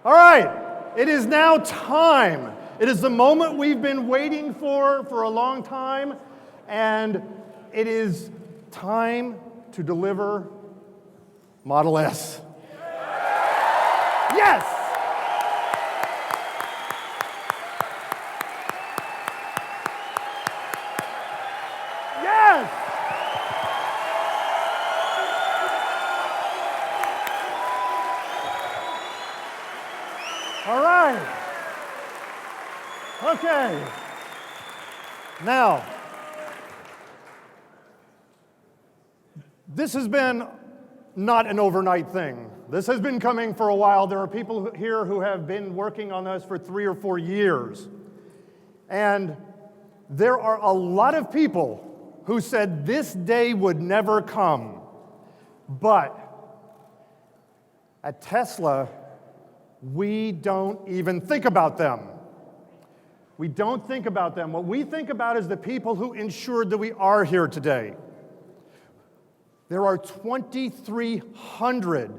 All right, it is now time. It is the moment we've been waiting for a long time, and it is time to deliver Model S. Yes! Yes! All right. Okay. Now, this has been not an overnight thing. This has been coming for a while. There are people here who have been working on this for 3 or 4 years. And there are a lot of people who said this day would never come. But at Tesla, we don't even think about them. We don't think about them. What we think about is the people who ensured that we are here today. There are 2,300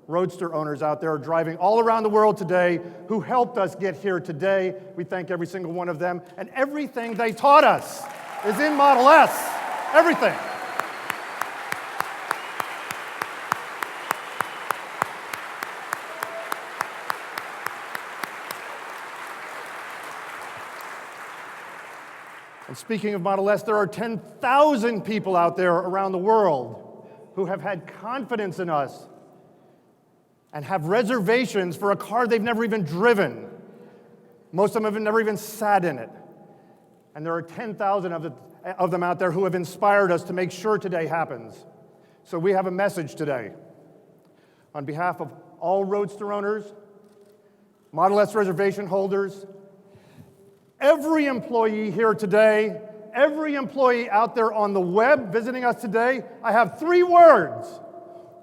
Roadster owners out there driving all around the world today who helped us get here today. We thank every single one of them. And everything they taught us is in Model S. Everything. And speaking of Model S, there are 10,000 people out there around the world who have had confidence in us and have reservations for a car they've never even driven. Most of them have never even sat in it. And there are 10,000 of them out there who have inspired us to make sure today happens. So we have a message today. On behalf of all Roadster owners, Model S reservation holders, every employee here today, every employee out there on the web visiting us today, I have 3 words.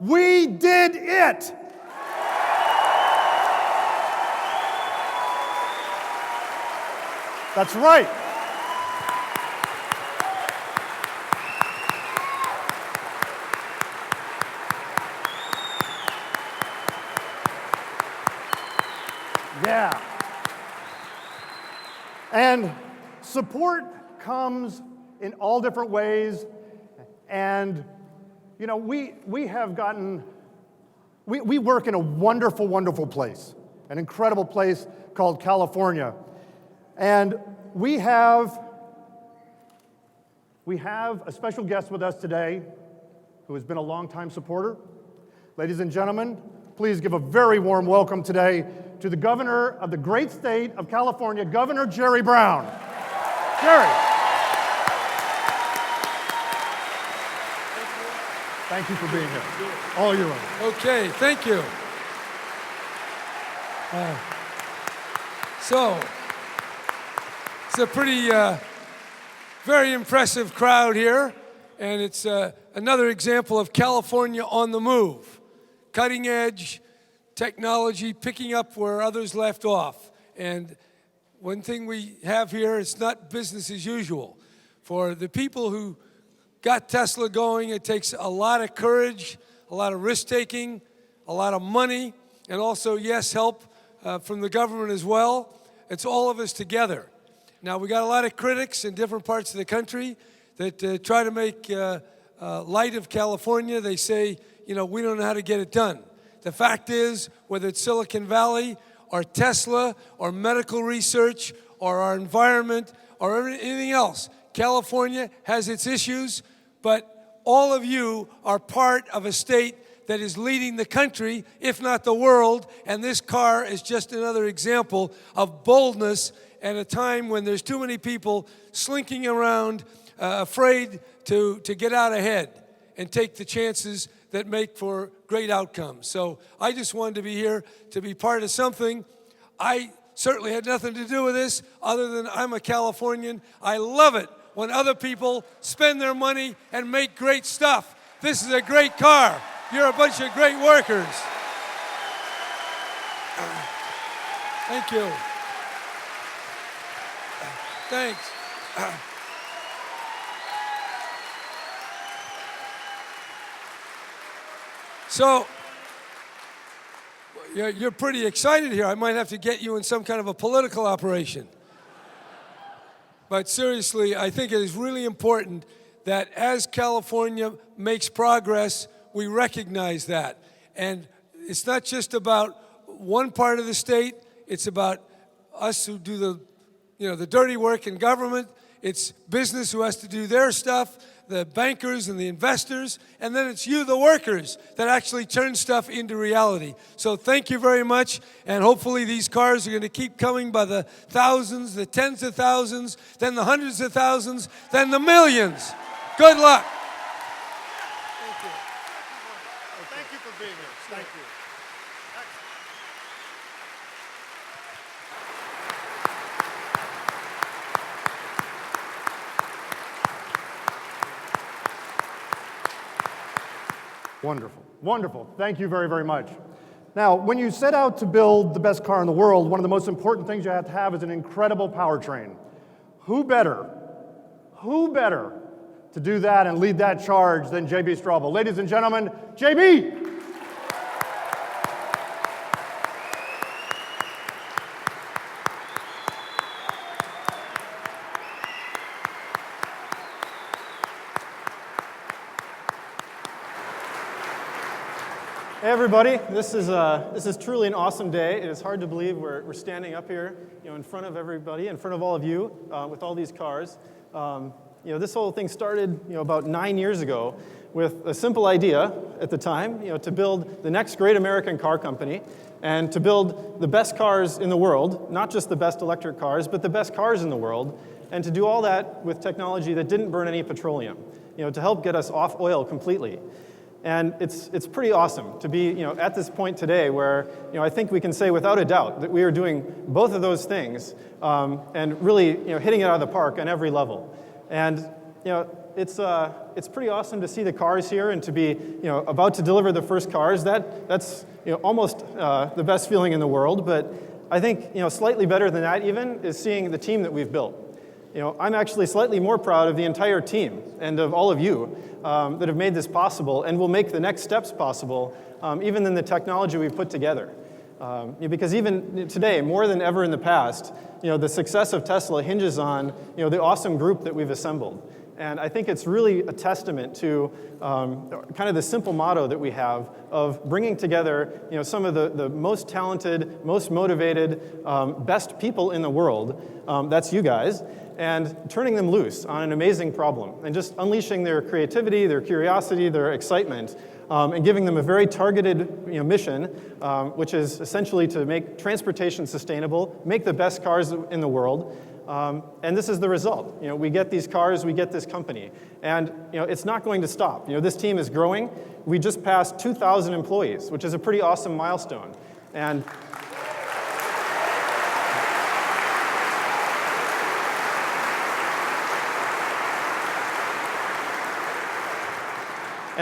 We did it! That's right. Yeah. And support comes in all different ways. And, you know, we work in a wonderful, wonderful place, an incredible place called California. And we have a special guest with us today who has been a longtime supporter. Ladies and gentlemen, please give a very warm welcome today to the governor of the great state of California, Governor Jerry Brown. Jerry. Thank you for being here. All your own. Okay, thank you. So, it's a pretty, very impressive crowd here, and it's another example of California on the move. Cutting edge technology, picking up where others left off. And one thing we have here, it's not business as usual. For the people who got Tesla going, it takes a lot of courage, a lot of risk-taking, a lot of money, and also, yes, help from the government as well. It's all of us together. Now, we got a lot of critics in different parts of the country that try to make light of California. They say, you know, we don't know how to get it done. The fact is, whether it's Silicon Valley or Tesla or medical research or our environment or anything else, California has its issues, but all of you are part of a state that is leading the country, if not the world, and this car is just another example of boldness at a time when there's too many people slinking around, afraid to get out ahead and take the chances that make for great outcomes. So I just wanted to be here to be part of something. I certainly had nothing to do with this other than I'm a Californian. I love it when other people spend their money and make great stuff. This is a great car. You're a bunch of great workers. Thank you. Thanks. So, You're pretty excited here. I might have to get you in some kind of a political operation. But seriously, I think it is really important that as California makes progress, we recognize that. And it's not just about one part of the state, it's about us who do the dirty work in government. It's business who has to do their stuff, the bankers and the investors, and then it's you, the workers, that actually turn stuff into reality. So thank you very much, and hopefully these cars are going to keep coming by the thousands, the tens of thousands, then the hundreds of thousands, then the millions. Good luck. Thank you. Thank you for being here. Thank you. Wonderful, wonderful. Thank you very, very much. Now, when you set out to build the best car in the world, one of the most important things you have to have is an incredible powertrain. Who better to do that and lead that charge than J.B. Straubel? Ladies and gentlemen, J.B. Hey everybody, this is truly an awesome day. It is hard to believe we're standing up here, in front of everybody, in front of all of you, with all these cars. This whole thing started, about 9 years ago with a simple idea at the time, to build the next great American car company and to build the best cars in the world, not just the best electric cars, but the best cars in the world, and to do all that with technology that didn't burn any petroleum, to help get us off oil completely. And it's pretty awesome to be at this point today where I think we can say without a doubt that we are doing both of those things and really hitting it out of the park on every level. And it's pretty awesome to see the cars here and to be about to deliver the first cars. That's almost the best feeling in the world. But I think slightly better than that even is seeing the team that we've built. I'm actually slightly more proud of the entire team and of all of you that have made this possible and will make the next steps possible, even than the technology we've put together. Because even today, more than ever in the past, the success of Tesla hinges on the awesome group that we've assembled. And I think it's really a testament to kind of the simple motto that we have of bringing together some of the most talented, most motivated, best people in the world, that's you guys, and turning them loose on an amazing problem and just unleashing their creativity, their curiosity, their excitement, and giving them a very targeted mission, which is essentially to make transportation sustainable, make the best cars in the world. And this is the result. We get these cars, we get this company. And it's not going to stop. This team is growing. We just passed 2,000 employees, which is a pretty awesome milestone. And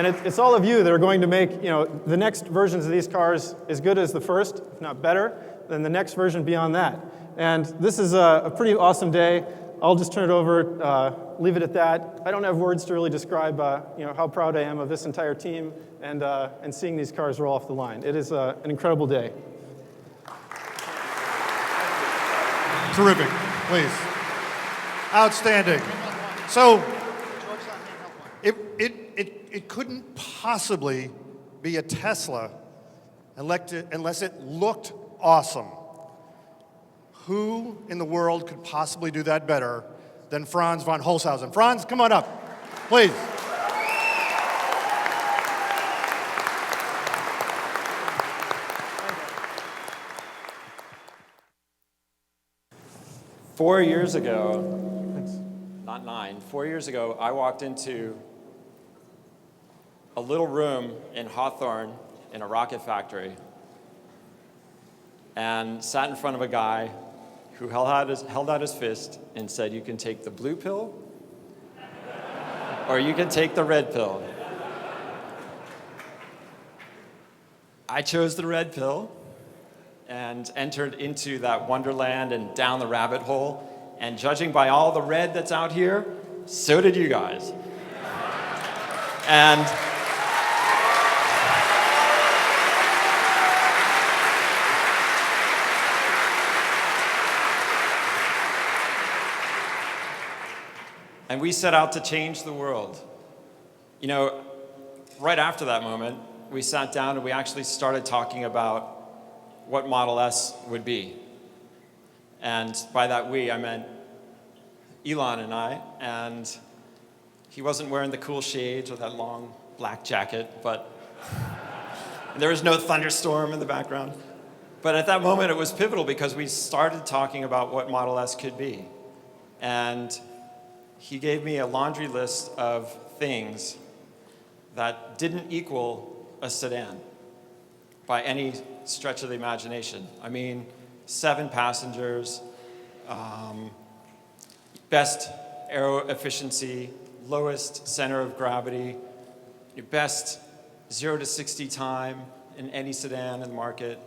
it's all of you that are going to make the next versions of these cars as good as the first, if not better, than the next version beyond that. And this is a pretty awesome day. I'll just turn it over, leave it at that. I don't have words to really describe how proud I am of this entire team and seeing these cars roll off the line. It is an incredible day. Terrific, please. Outstanding. So, it couldn't possibly be a Tesla unless it looked awesome. Who in the world could possibly do that better than Franz von Holzhausen? Franz, come on up, please. Four years ago, not 9, 4 years ago, I walked into a little room in Hawthorne in a rocket factory and sat in front of a guy who held out his fist and said, "You can take the blue pill or you can take the red pill." I chose the red pill and entered into that wonderland and down the rabbit hole. And judging by all the red that's out here, so did you guys. And and we set out to change the world. You know, right after that moment, we sat down and we actually started talking about what Model S would be. And by that we, I meant Elon and I, and he wasn't wearing the cool shades or that long black jacket, but there was no thunderstorm in the background. But at that moment, it was pivotal because we started talking about what Model S could be. And he gave me a laundry list of things that didn't equal a sedan by any stretch of the imagination. I mean, 7 passengers, best aero efficiency, lowest center of gravity, your best 0 to 60 time in any sedan in the market,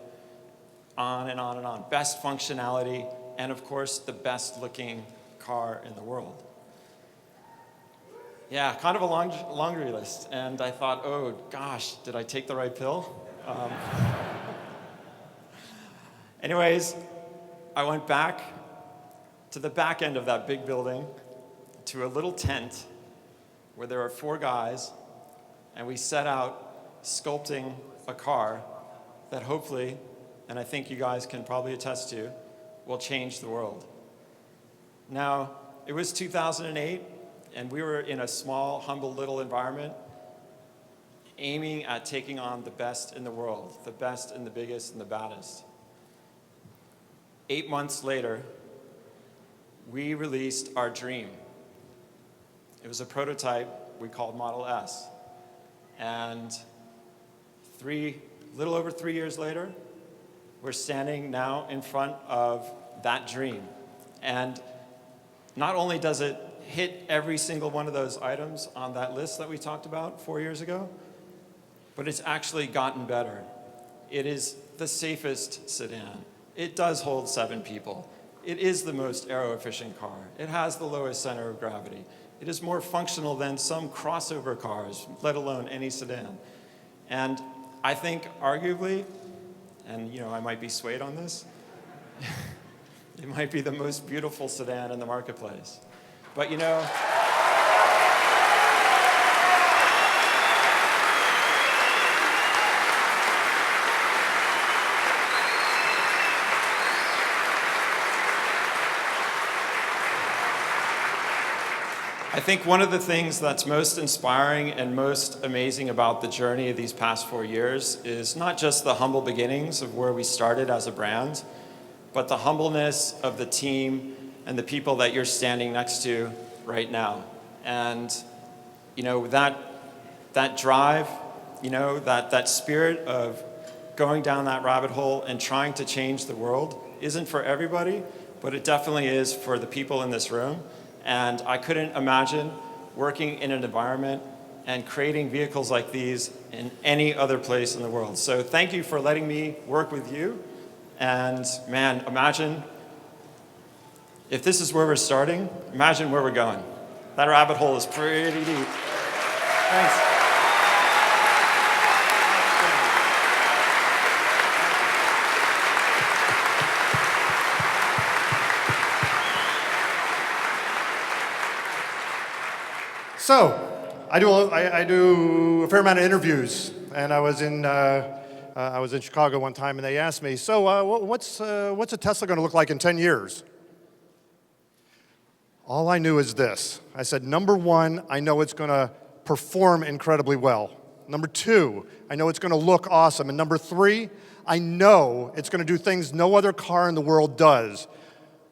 on and on and on. Best functionality, and of course, the best looking car in the world. Yeah, kind of a laundry list. And I thought, oh gosh, did I take the right pill? Anyways, I went back to the back end of that big building to a little tent where there were 4 guys, and we set out sculpting a car that hopefully, and I think you guys can probably attest to, will change the world. Now, it was 2008, and we were in a small, humble little environment aiming at taking on the best in the world, the best and the biggest and the baddest. 8 months later, we released our dream. It was a prototype we called Model S. And little over 3 years later, we're standing now in front of that dream. And not only does it hit every single one of those items on that list that we talked about 4 years ago, but it's actually gotten better. It is the safest sedan. It does hold 7 people. It is the most aero-efficient car. It has the lowest center of gravity. It is more functional than some crossover cars, let alone any sedan. And I think arguably, and you know, I might be swayed on this, it might be the most beautiful sedan in the marketplace. But you know, I think one of the things that's most inspiring and most amazing about the journey of these past 4 years is not just the humble beginnings of where we started as a brand, but the humbleness of the team and the people that you're standing next to right now. And you know, that drive, you know, that spirit of going down that rabbit hole and trying to change the world isn't for everybody, but it definitely is for the people in this room. And I couldn't imagine working in an environment and creating vehicles like these in any other place in the world. So thank you for letting me work with you. And man, imagine if this is where we're starting, imagine where we're going. That rabbit hole is pretty deep. Thanks. So, I do a fair amount of interviews, and I was in Chicago one time, and they asked me, so what's a Tesla going to look like in 10 years? All I knew is this. I said, number 1, I know it's going to perform incredibly well. Number 2, I know it's going to look awesome. And number 3, I know it's going to do things no other car in the world does.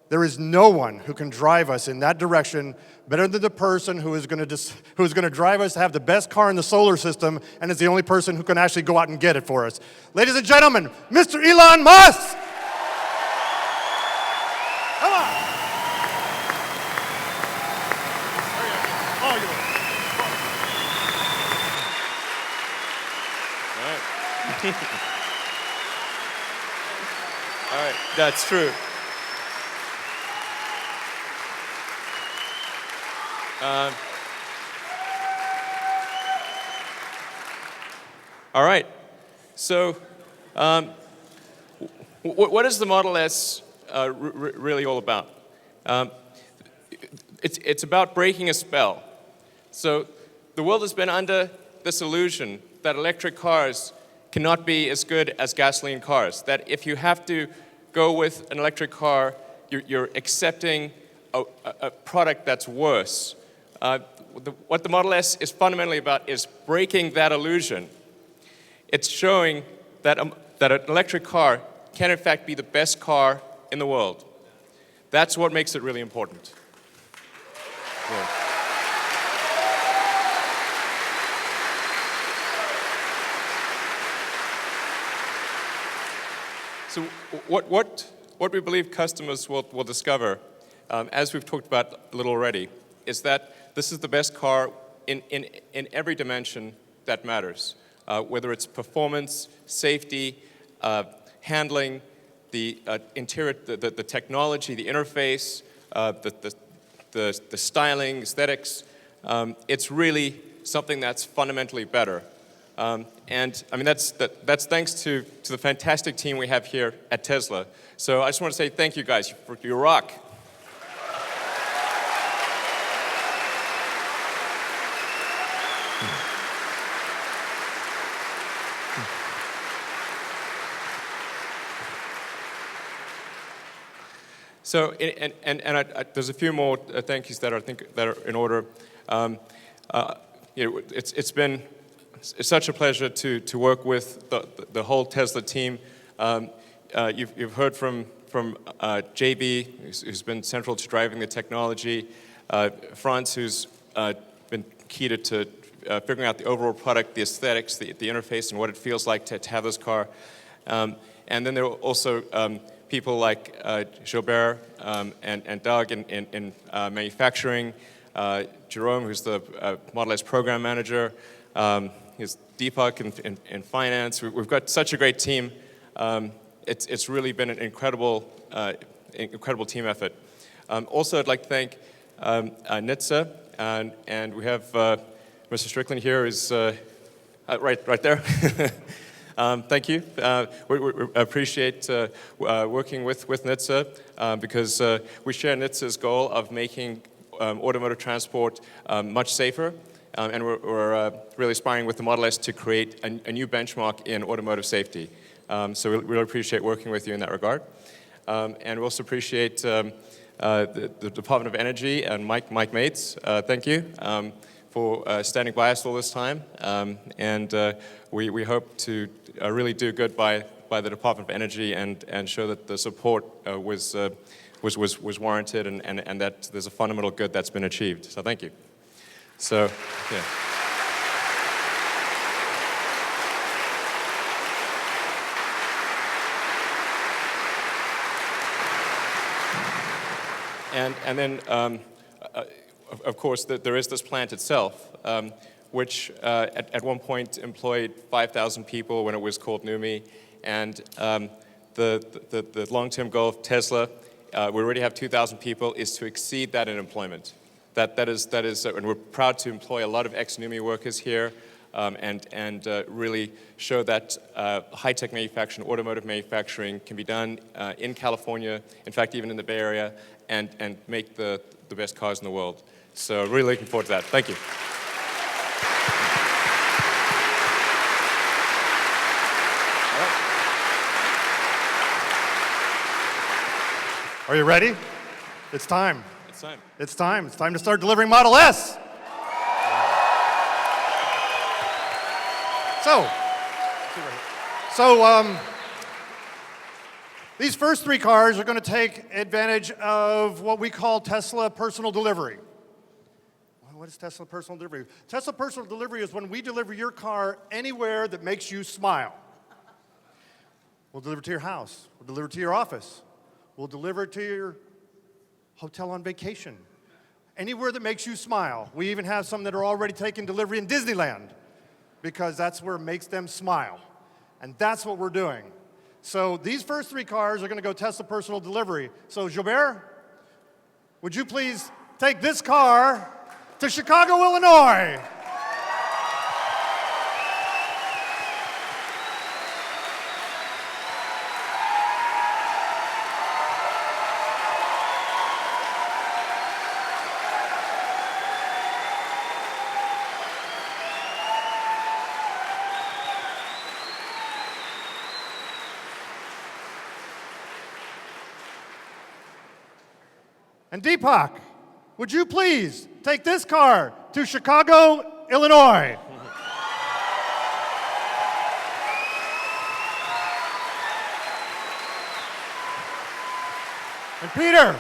There is no one who can drive us in that direction better than the person who is going to drive us to have the best car in the solar system, and is the only person who can actually go out and get it for us. Ladies and gentlemen, Mr. Elon Musk! Come on! All right, that's true. All right. So, what is the Model S really all about? it's about breaking a spell. So the world has been under this illusion that electric cars cannot be as good as gasoline cars, that if you have to go with an electric car, you're accepting a product that's worse. What the Model S is fundamentally about is breaking that illusion. It's showing that an electric car can in fact be the best car in the world. That's what makes it really important. Yeah. So what we believe customers will discover, as we've talked about a little already, is that this is the best car in every dimension that matters, whether it's performance, safety, handling, the interior, the technology, the interface, the styling, aesthetics. It's really something that's fundamentally better. And I mean, that's thanks to the fantastic team we have here at Tesla. So I just want to say thank you guys. You rock. So, there's a few more thank yous that are in order. It's been such a pleasure to work with the whole Tesla team. You've heard from JB, who's been central to driving the technology. Franz, who's been key to figuring out the overall product, the aesthetics, the interface, and what it feels like to have this car. And then there are also people like Joubert and Doug in manufacturing, Jerome, who's the Model S program manager, is Deepak in finance. We've got such a great team. It's really been an incredible team effort. Also, I'd like to thank NHTSA, and we have Mr. Strickland here, who's right there. Thank you. We appreciate working with NHTSA because we share NHTSA's goal of making automotive transport much safer. And we're really aspiring with the Model S to create a new benchmark in automotive safety. So we really appreciate working with you in that regard. And we also appreciate the Department of Energy and Mike Mates. Thank you for standing by us all this time. And we hope to really do good by the Department of Energy and show that the support was warranted and that there's a fundamental good that's been achieved. So thank you. So, yeah. And then, of course, there is this plant itself, which at one point employed 5,000 people when it was called NUMMI. And the long-term goal of Tesla, we already have 2,000 people, is to exceed that in employment. That is, and we're proud to employ a lot of ex-NUMMI workers here, and really show that high-tech manufacturing, automotive manufacturing can be done in California, in fact, even in the Bay Area, and make the best cars in the world. So really looking forward to that. Thank you. Are you ready? It's time. It's time. It's time. It's time to start delivering Model S. So these first three cars are going to take advantage of what we call Tesla Personal Delivery. What is Tesla Personal Delivery? Tesla Personal Delivery is when we deliver your car anywhere that makes you smile. We'll deliver to your house. We'll deliver to your office. We'll deliver it to your hotel on vacation. Anywhere that makes you smile. We even have some that are already taking delivery in Disneyland because that's where it makes them smile. And that's what we're doing. So these first three cars are going to go Tesla Personal Delivery. So Joubert, would you please take this car to Chicago, Illinois? And Deepak, would you please take this car to Chicago, Illinois? And Peter,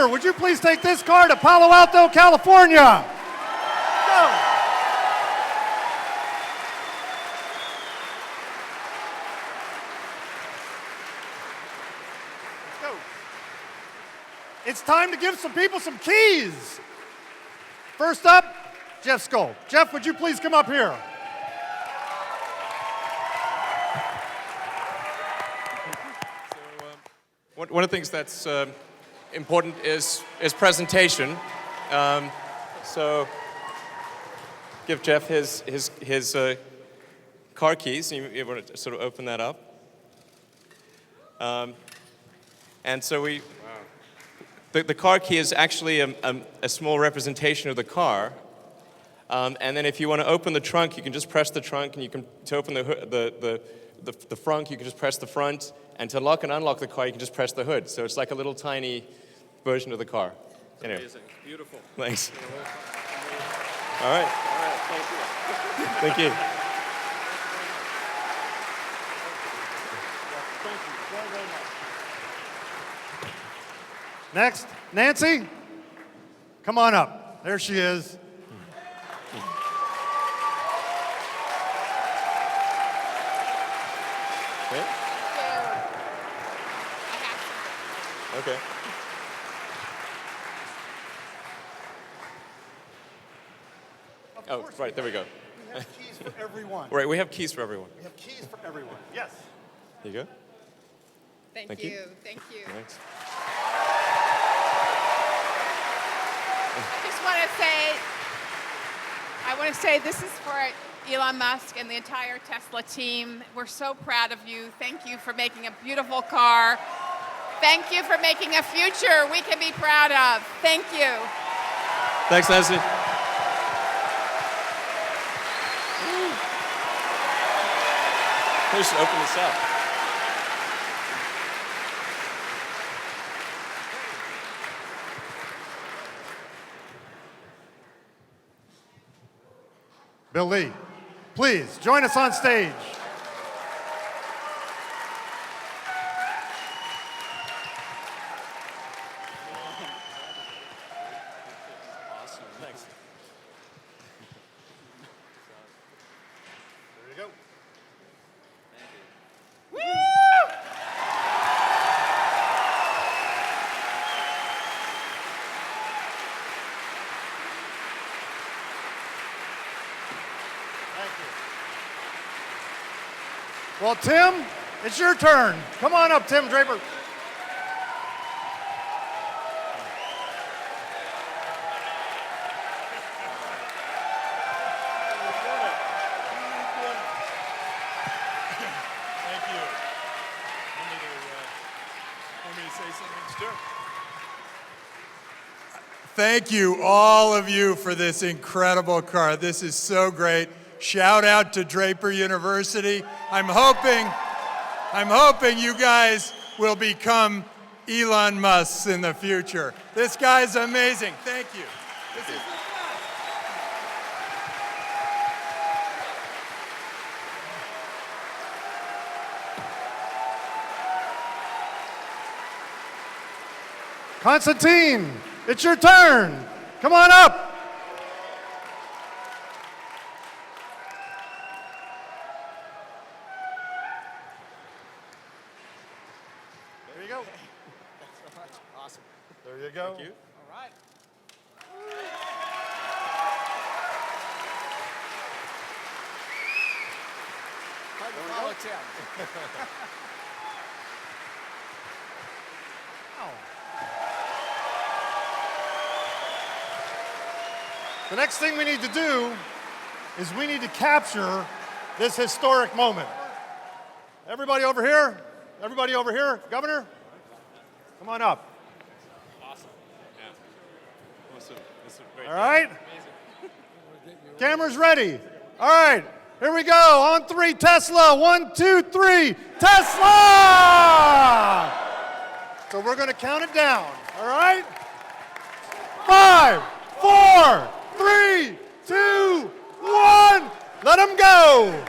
would you please take this car to Palo Alto, California? Go. Go. It's time to give some people some keys. First up, Jeff Skoll. Jeff, would you please come up here? One of the things that's important is presentation. So give Jeff his car keys. You want to sort of open that up. And so the car key is actually a small representation of the car. And then if you want to open the trunk, you can just press the trunk, and to open the front, you can just press the front. And to lock and unlock the car, you can just press the hood. So it's like a little tiny version of the car. Anyway. Amazing. Beautiful. Thanks. All right. Thank you. Next, Nancy, come on up. There she is. Okay. Oh, right, there we go. We have keys for everyone. Right, we have keys for everyone. We have keys for everyone. Yes. Here you go. Thank you. you. Thank you. Thanks. I want to say this is for Elon Musk and the entire Tesla team. We're so proud of you. Thank you for making a beautiful car. Thank you for making a future we can be proud of. Thank you. Thanks, Nancy. We should open this up. Bill Lee, please join us on stage. Awesome, thanks. There you go. Well, Tim, it's your turn. Come on up, Tim Draper. Thank you. Want me to say something? Sure. Thank you, all of you, for this incredible car. This is so great. Shout out to Draper University. I'm hoping you guys will become Elon Musks in the future. This guy's amazing. Thank you. This is Constantine, it's your turn. Come on up. There you go. Thanks so much. Awesome. There you go. Thank you. All right. Hard to follow Tim. The next thing we need to do is we need to capture this historic moment. Everybody over here? Everybody over here? Governor? Come on up. Awesome. Yeah. Awesome. This is great. All right? Cameras ready. All right. Here we go. On three, Tesla. 1, 2, 3. Tesla! So we're going to count it down, all right? 5, 4, 3, 2, 1. Let them go.